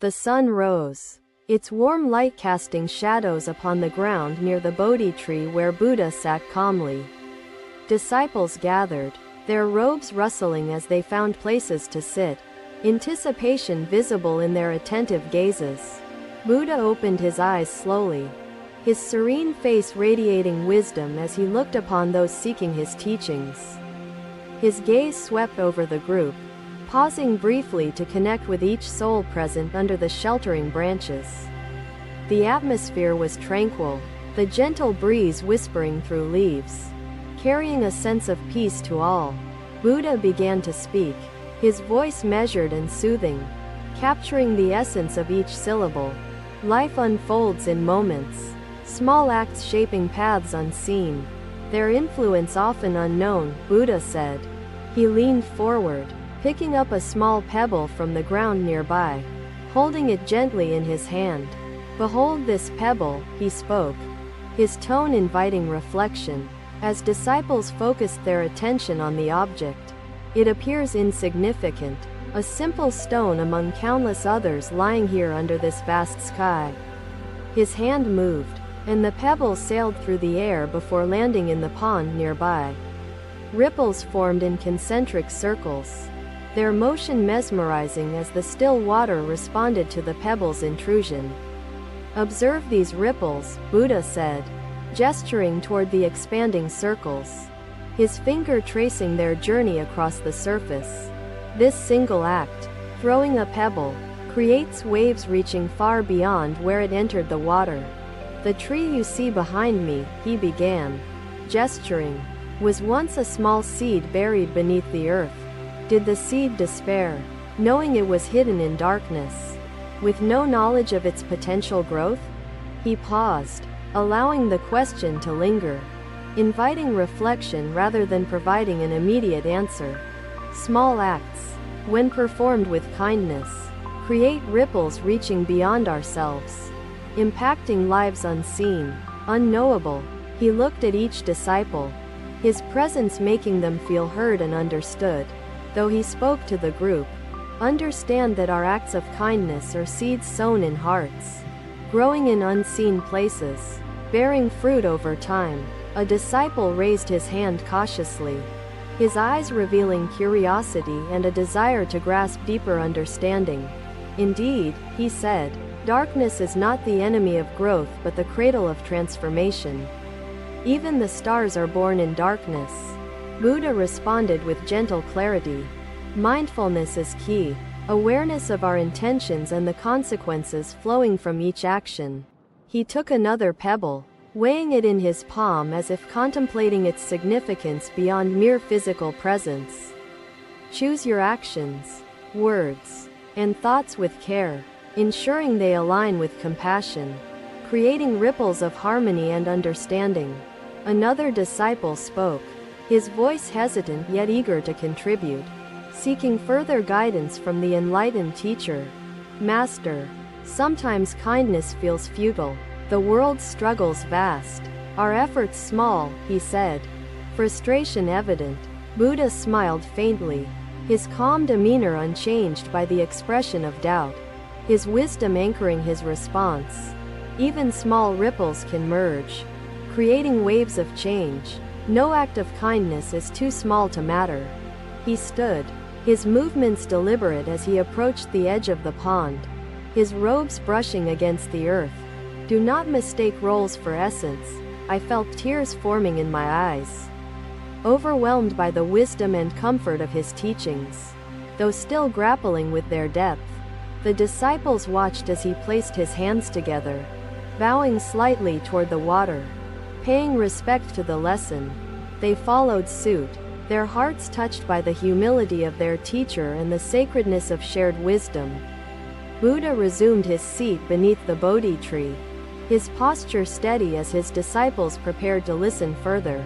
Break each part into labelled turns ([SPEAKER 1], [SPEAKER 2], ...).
[SPEAKER 1] The sun rose, its warm light casting shadows upon the ground near the Bodhi tree where Buddha sat calmly. Disciples gathered, their robes rustling as they found places to sit, anticipation visible in their attentive gazes. Buddha opened his eyes slowly, his serene face radiating wisdom as he looked upon those seeking his teachings. His gaze swept over the group, pausing briefly to connect with each soul present under the sheltering branches. The atmosphere was tranquil, the gentle breeze whispering through leaves, carrying a sense of peace to all. Buddha began to speak, his voice measured and soothing, capturing the essence of each syllable. Life unfolds in moments, small acts shaping paths unseen, their influence often unknown, Buddha said. He leaned forward, picking up a small pebble from the ground nearby, holding it gently in his hand. "Behold this pebble," he spoke, his tone inviting reflection. As disciples focused their attention on the object, it appears insignificant, a simple stone among countless others lying here under this vast sky. His hand moved, and the pebble sailed through the air before landing in the pond nearby. Ripples formed in concentric circles, their motion mesmerizing as the still water responded to the pebble's intrusion. "Observe these ripples," Buddha said, gesturing toward the expanding circles, his finger tracing their journey across the surface. This single act, throwing a pebble, creates waves reaching far beyond where it entered the water. "The tree you see behind me," he began, gesturing, "was once a small seed buried beneath the earth. Did the seed despair, knowing it was hidden in darkness, with no knowledge of its potential growth?" He paused, allowing the question to linger, inviting reflection rather than providing an immediate answer. Small acts, when performed with kindness, create ripples reaching beyond ourselves, impacting lives unseen, unknowable. He looked at each disciple, his presence making them feel heard and understood. Though he spoke to the group, understand that our acts of kindness are seeds sown in hearts, growing in unseen places, bearing fruit over time. A disciple raised his hand cautiously, his eyes revealing curiosity and a desire to grasp deeper understanding. "Indeed," he said, "darkness is not the enemy of growth but the cradle of transformation. Even the stars are born in darkness." Buddha responded with gentle clarity. Mindfulness is key, awareness of our intentions and the consequences flowing from each action. He took another pebble, weighing it in his palm as if contemplating its significance beyond mere physical presence. "Choose your actions, words, and thoughts with care, ensuring they align with compassion, creating ripples of harmony and understanding." Another disciple spoke, his voice hesitant yet eager to contribute, seeking further guidance from the enlightened teacher. "Master, sometimes kindness feels futile. The world's struggles vast, our efforts small," he said, frustration evident. Buddha smiled faintly, his calm demeanor unchanged by the expression of doubt, his wisdom anchoring his response. "Even small ripples can merge, creating waves of change. No act of kindness is too small to matter." He stood, his movements deliberate as he approached the edge of the pond, his robes brushing against the earth. "Do not mistake roles for essence." I felt tears forming in my eyes, overwhelmed by the wisdom and comfort of his teachings. Though still grappling with their depth, the disciples watched as he placed his hands together, bowing slightly toward the water, paying respect to the lesson. They followed suit, their hearts touched by the humility of their teacher and the sacredness of shared wisdom. Buddha resumed his seat beneath the Bodhi tree, his posture steady as his disciples prepared to listen further.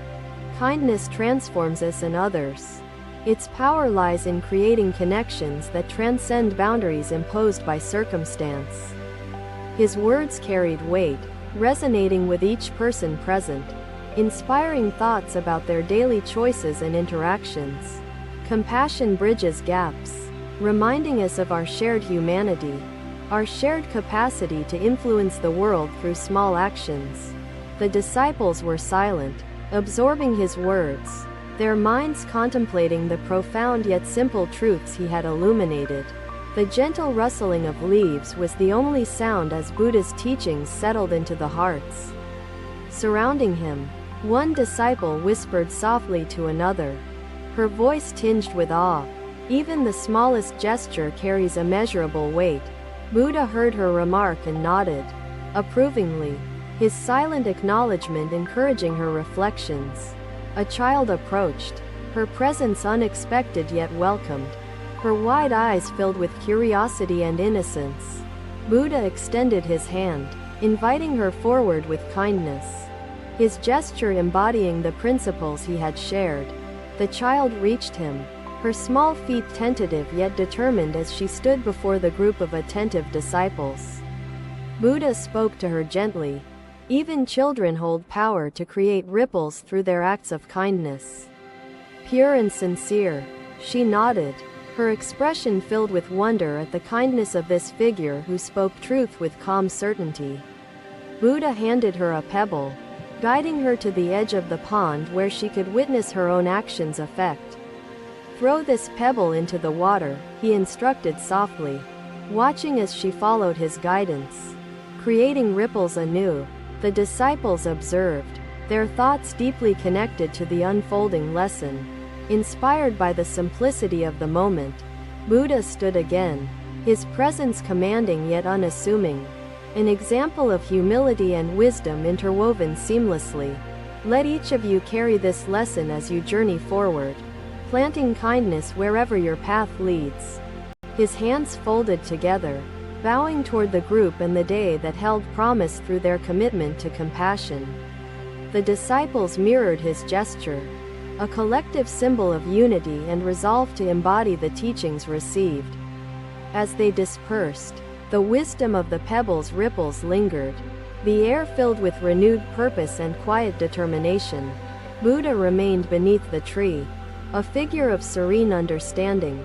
[SPEAKER 1] Kindness transforms us and others. Its power lies in creating connections that transcend boundaries imposed by circumstance. His words carried weight, resonating with each person present, inspiring thoughts about their daily choices and interactions. Compassion bridges gaps, reminding us of our shared humanity. our shared capacity to influence the world through small actions. The disciples were silent, absorbing his words, their minds contemplating the profound yet simple truths he had illuminated. The gentle rustling of leaves was the only sound as Buddha's teachings settled into the hearts. Surrounding him, one disciple whispered softly to another, her voice tinged with awe. Even the smallest gesture carries immeasurable weight. Buddha heard her remark and nodded approvingly, his silent acknowledgement encouraging her reflections. A child approached, her presence unexpected yet welcomed, her wide eyes filled with curiosity and innocence. Buddha extended his hand, inviting her forward with kindness, his gesture embodying the principles he had shared. The child reached him, her small feet tentative yet determined as she stood before the group of attentive disciples. Buddha spoke to her gently. Even children hold power to create ripples through their acts of kindness. Pure and sincere, she nodded, her expression filled with wonder at the kindness of this figure who spoke truth with calm certainty. Buddha handed her a pebble, guiding her to the edge of the pond where she could witness her own actions' effect. "Throw this pebble into the water," he instructed softly, watching as she followed his guidance, creating ripples anew. The disciples observed, their thoughts deeply connected to the unfolding lesson. Inspired by the simplicity of the moment, Buddha stood again, his presence commanding yet unassuming, an example of humility and wisdom interwoven seamlessly. "Let each of you carry this lesson as you journey forward, planting kindness wherever your path leads." His hands folded together, bowing toward the group and the day that held promise through their commitment to compassion. The disciples mirrored his gesture, a collective symbol of unity and resolve to embody the teachings received. As they dispersed, the wisdom of the pebble's ripples lingered, the air filled with renewed purpose and quiet determination. Buddha remained beneath the tree, a figure of serene understanding,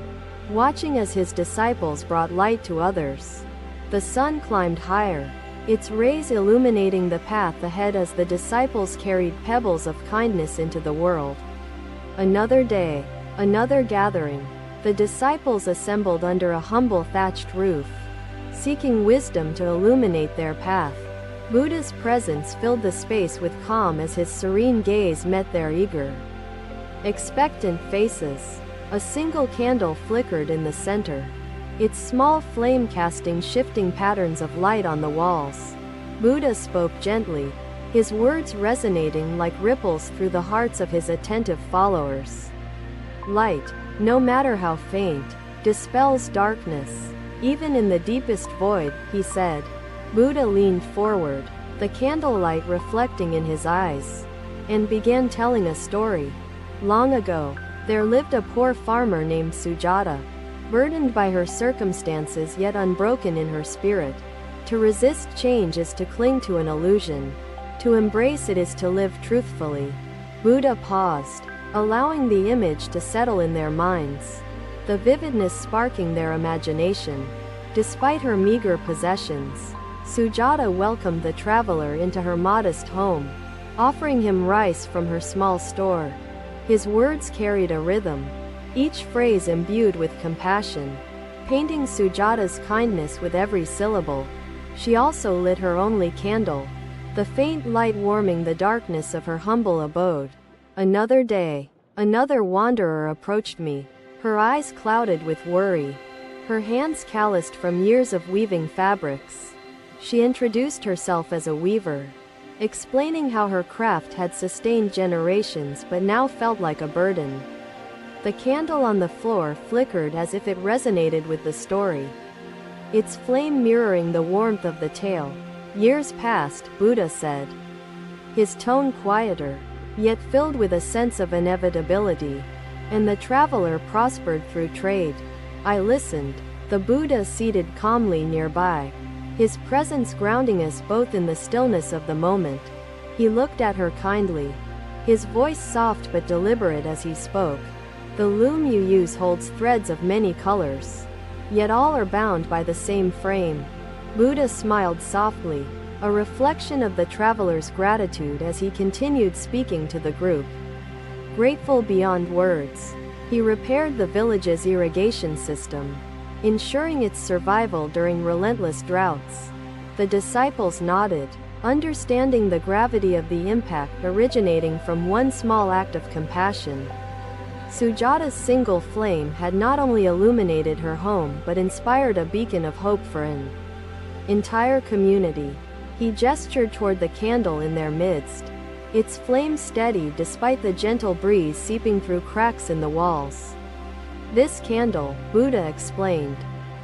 [SPEAKER 1] watching as his disciples brought light to others. The sun climbed higher, its rays illuminating the path ahead as the disciples carried pebbles of kindness into the world. Another day, another gathering. The disciples assembled under a humble thatched roof, seeking wisdom to illuminate their path. Buddha's presence filled the space with calm as his serene gaze met their eager, expectant faces. A single candle flickered in the center, its small flame casting shifting patterns of light on the walls. Buddha spoke gently, his words resonating like ripples through the hearts of his attentive followers. "Light, no matter how faint, dispels darkness, even in the deepest void," he said. Buddha leaned forward, the candlelight reflecting in his eyes, and began telling a story. Long ago, there lived a poor farmer named Sujata, burdened by her circumstances yet unbroken in her spirit. To resist change is to cling to an illusion. To embrace it is to live truthfully. Buddha paused, allowing the image to settle in their minds, the vividness sparking their imagination. Despite her meager possessions, Sujata welcomed the traveler into her modest home, offering him rice from her small store. His words carried a rhythm, each phrase imbued with compassion, painting Sujata's kindness with every syllable. She also lit her only candle, the faint light warming the darkness of her humble abode. Another day, another wanderer approached me, her eyes clouded with worry, her hands calloused from years of weaving fabrics. She introduced herself as a weaver, explaining how her craft had sustained generations but now felt like a burden. The candle on the floor flickered as if it resonated with the story, its flame mirroring the warmth of the tale. "Years passed," Buddha said, his tone quieter, yet filled with a sense of inevitability, "and the traveler prospered through trade." I listened, the Buddha seated calmly nearby, his presence grounding us both in the stillness of the moment. He looked at her kindly, his voice soft but deliberate as he spoke. "The loom you use holds threads of many colors, yet all are bound by the same frame. Buddha smiled softly, a reflection of the traveler's gratitude as he continued speaking to the group. Grateful beyond words, he repaired the village's irrigation system, ensuring its survival during relentless droughts. The disciples nodded, understanding the gravity of the impact originating from one small act of compassion. Sujata's single flame had not only illuminated her home but inspired a beacon of hope for an entire community. He gestured toward the candle in their midst. Its flame steadied despite the gentle breeze seeping through cracks in the walls. This candle, Buddha explained,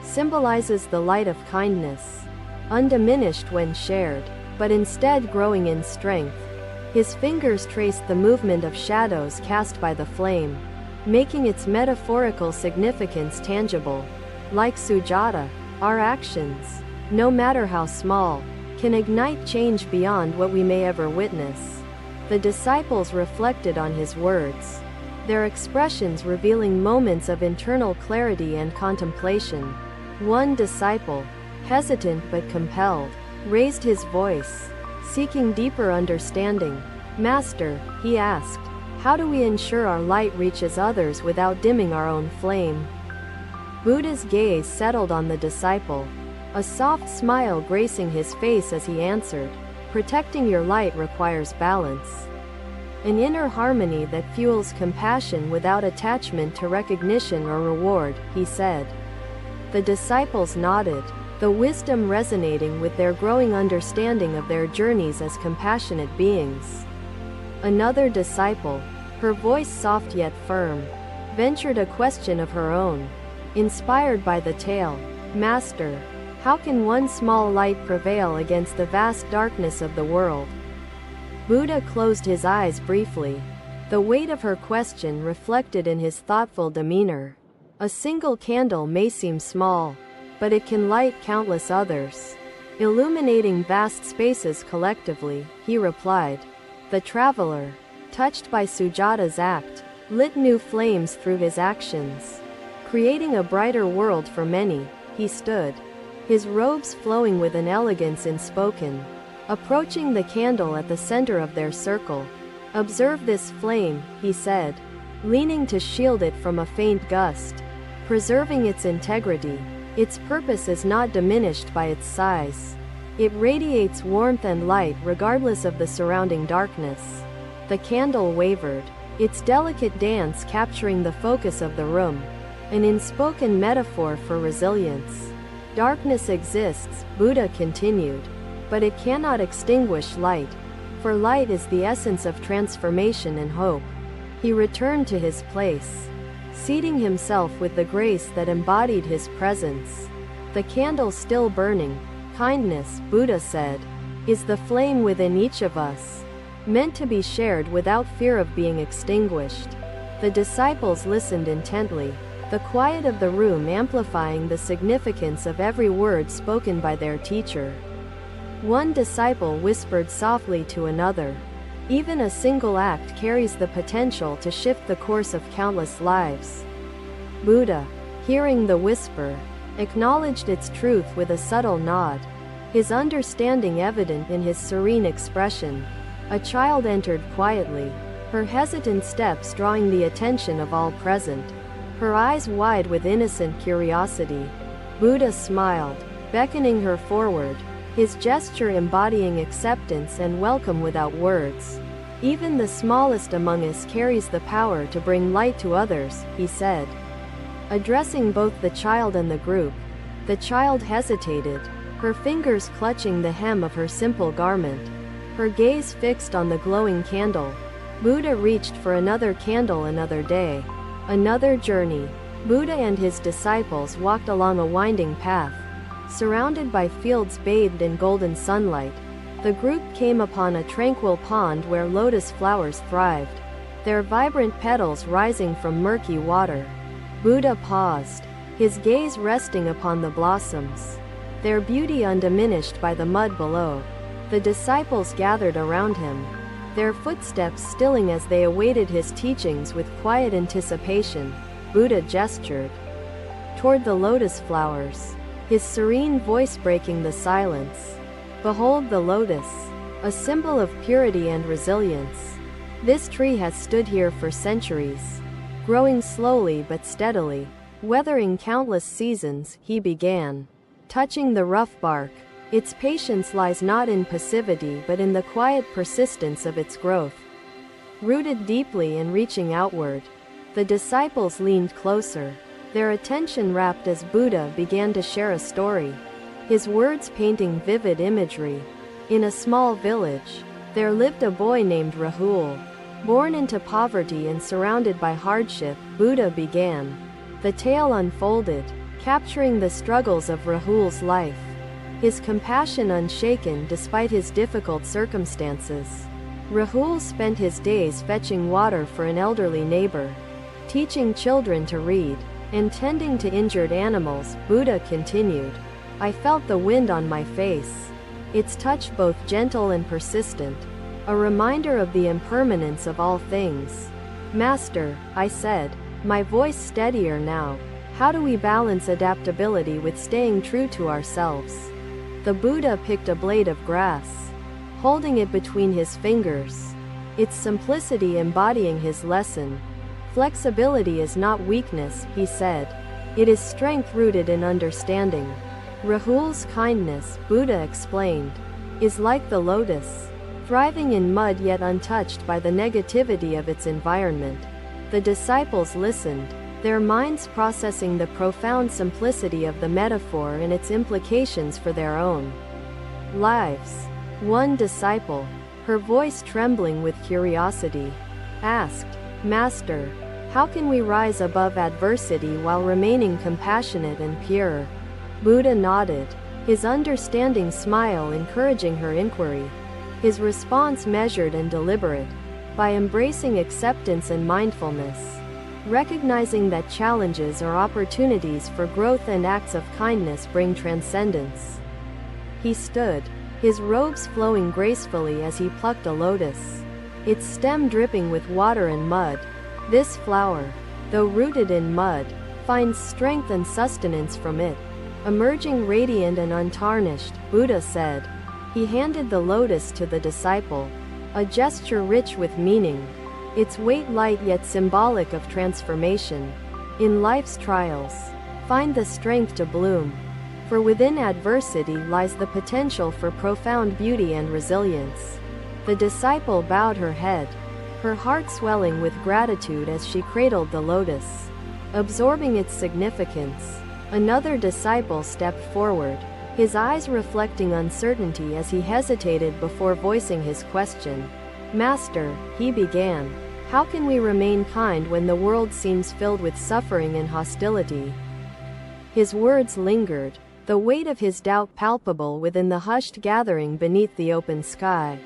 [SPEAKER 1] symbolizes the light of kindness, undiminished when shared, but instead growing in strength. His fingers traced the movement of shadows cast by the flame, making its metaphorical significance tangible. Like Sujata, our actions, no matter how small, can ignite change beyond what we may ever witness. The disciples reflected on his words, their expressions revealing moments of internal clarity and contemplation. One disciple, hesitant but compelled, raised his voice, seeking deeper understanding. "Master," he asked, "how do we ensure our light reaches others without dimming our own flame?" Buddha's gaze settled on the disciple, a soft smile gracing his face as he answered, "Protecting your light requires balance. An inner harmony that fuels compassion without attachment to recognition or reward," he said. The disciples nodded, the wisdom resonating with their growing understanding of their journeys as compassionate beings. Another disciple, her voice soft yet firm, ventured a question of her own. Inspired by the tale, "Master, how can one small light prevail against the vast darkness of the world?" Buddha closed his eyes briefly, the weight of her question reflected in his thoughtful demeanor. "A single candle may seem small, but it can light countless others, illuminating vast spaces collectively," he replied. The traveler, touched by Sujata's act, lit new flames through his actions. Creating a brighter world for many, he stood, his robes flowing with an elegance unspoken. Approaching the candle at the center of their circle, "Observe this flame," he said, leaning to shield it from a faint gust. Preserving its integrity, its purpose is not diminished by its size. It radiates warmth and light regardless of the surrounding darkness. The candle wavered, its delicate dance capturing the focus of the room, an unspoken metaphor for resilience. "Darkness exists," Buddha continued, "but it cannot extinguish light, for light is the essence of transformation and hope." He returned to his place, seating himself with the grace that embodied his presence. The candle still burning. "Kindness," Buddha said, "is the flame within each of us, meant to be shared without fear of being extinguished." The disciples listened intently, the quiet of the room amplifying the significance of every word spoken by their teacher. One disciple whispered softly to another, "Even a single act carries the potential to shift the course of countless lives." Buddha, hearing the whisper, acknowledged its truth with a subtle nod, his understanding evident in his serene expression. A child entered quietly, her hesitant steps drawing the attention of all present, her eyes wide with innocent curiosity. Buddha smiled, beckoning her forward, his gesture embodying acceptance and welcome without words. "Even the smallest among us carries the power to bring light to others," he said. Addressing both the child and the group, the child hesitated, her fingers clutching the hem of her simple garment, her gaze fixed on the glowing candle. Buddha reached for another candle. Another day, another journey. Buddha and his disciples walked along a winding path, surrounded by fields bathed in golden sunlight. The group came upon a tranquil pond where lotus flowers thrived, their vibrant petals rising from murky water. Buddha paused, his gaze resting upon the blossoms, their beauty undiminished by the mud below. The disciples gathered around him, their footsteps stilling as they awaited his teachings with quiet anticipation. Buddha gestured toward the lotus flowers, his serene voice breaking the silence. Behold the lotus, a symbol of purity and resilience. This tree has stood here for centuries, growing slowly but steadily, weathering countless seasons. He began, touching the rough bark. Its patience lies not in passivity but in the quiet persistence of its growth. Rooted deeply and reaching outward, the disciples leaned closer, their attention rapt as Buddha began to share a story, his words painting vivid imagery. In a small village, there lived a boy named Rahul. Born into poverty and surrounded by hardship, Buddha began. The tale unfolded, capturing the struggles of Rahul's life, his compassion unshaken despite his difficult circumstances. Rahul spent his days fetching water for an elderly neighbor, teaching children to read, and tending to injured animals. Buddha continued. I felt the wind on my face, its touch both gentle and persistent, a reminder of the impermanence of all things. Master, I said, my voice steadier now, how do we balance adaptability with staying true to ourselves? The Buddha picked a blade of grass, holding it between his fingers, its simplicity embodying his lesson. Flexibility is not weakness, he said. It is strength rooted in understanding. Rahul's kindness, Buddha explained, is like the lotus, thriving in mud yet untouched by the negativity of its environment. The disciples listened, their minds processing the profound simplicity of the metaphor and its implications for their own lives. One disciple, her voice trembling with curiosity, asked, Master, how can we rise above adversity while remaining compassionate and pure? Buddha nodded, his understanding smile encouraging her inquiry. His response measured and deliberate, by embracing acceptance and mindfulness, recognizing that challenges are opportunities for growth and acts of kindness bring transcendence. He stood, his robes flowing gracefully as he plucked a lotus, its stem dripping with water and mud. This flower, though rooted in mud, finds strength and sustenance from it. Emerging radiant and untarnished, Buddha said. He handed the lotus to the disciple, a gesture rich with meaning, its weight light yet symbolic of transformation. In life's trials, find the strength to bloom, for within adversity lies the potential for profound beauty and resilience. The disciple bowed her head, her heart swelling with gratitude as she cradled the lotus, absorbing its significance. Another disciple stepped forward, his eyes reflecting uncertainty as he hesitated before voicing his question. Master, he began, how can we remain kind when the world seems filled with suffering and hostility? His words lingered, the weight of his doubt palpable within the hushed gathering beneath the open sky.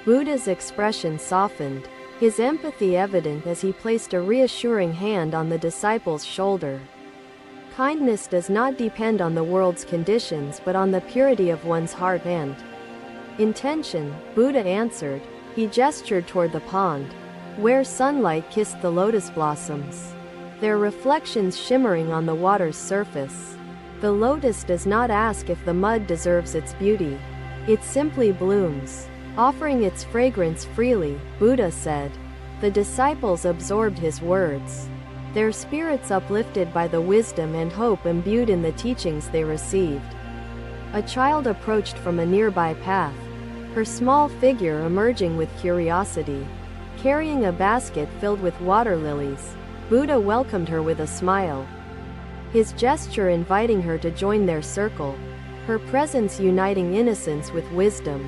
[SPEAKER 1] Buddha's expression softened, his empathy evident as he placed a reassuring hand on the disciple's shoulder. Kindness does not depend on the world's conditions but on the purity of one's heart and intention, Buddha answered. He gestured toward the pond, where sunlight kissed the lotus blossoms, their reflections shimmering on the water's surface. The lotus does not ask if the mud deserves its beauty. It simply blooms, offering its fragrance freely, Buddha said. The disciples absorbed his words, their spirits uplifted by the wisdom and hope imbued in the teachings they received. A child approached from a nearby path, her small figure emerging with curiosity. Carrying a basket filled with water lilies, Buddha welcomed her with a smile, his gesture inviting her to join their circle, her presence uniting innocence with wisdom.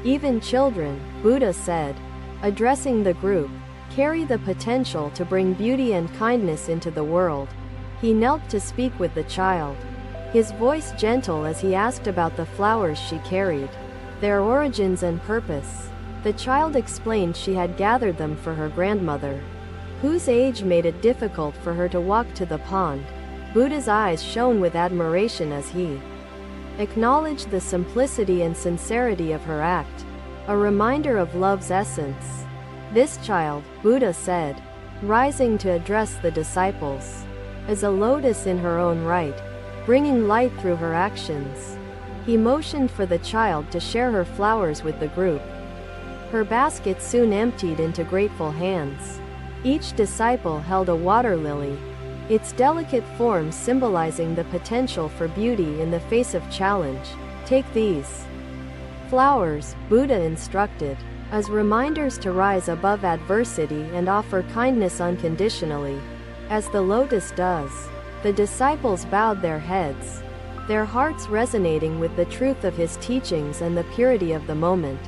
[SPEAKER 1] Even children, Buddha said, addressing the group, carry the potential to bring beauty and kindness into the world. He knelt to speak with the child, his voice gentle as he asked about the flowers she carried, their origins and purpose. The child explained she had gathered them for her grandmother, whose age made it difficult for her to walk to the pond. Buddha's eyes shone with admiration as he acknowledged the simplicity and sincerity of her act, a reminder of love's essence. This child, Buddha said, rising to address the disciples, is a lotus in her own right, bringing light through her actions. He motioned for the child to share her flowers with the group. Her basket soon emptied into grateful hands. Each disciple held a water lily, its delicate form symbolizing the potential for beauty in the face of challenge. Take these flowers, Buddha instructed, as reminders to rise above adversity and offer kindness unconditionally, as the lotus does. The disciples bowed their heads, their hearts resonating with the truth of his teachings and the purity of the moment.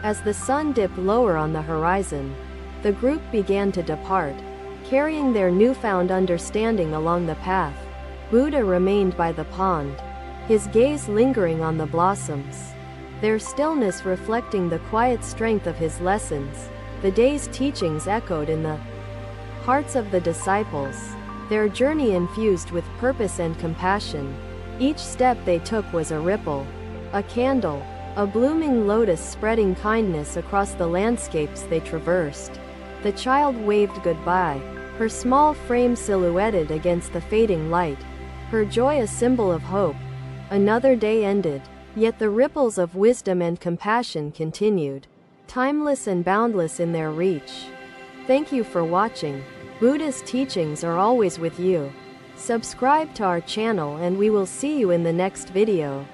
[SPEAKER 1] As the sun dipped lower on the horizon, the group began to depart, carrying their newfound understanding along the path. Buddha remained by the pond, his gaze lingering on the blossoms, their stillness reflecting the quiet strength of his lessons. The day's teachings echoed in the hearts of the disciples, their journey infused with purpose and compassion. Each step they took was a ripple, a candle, a blooming lotus spreading kindness across the landscapes they traversed. The child waved goodbye, her small frame silhouetted against the fading light, her joy a symbol of hope. Another day ended, yet the ripples of wisdom and compassion continued, timeless and boundless in their reach. Thank you for watching. Buddha's teachings are always with you. Subscribe to our channel and we will see you in the next video.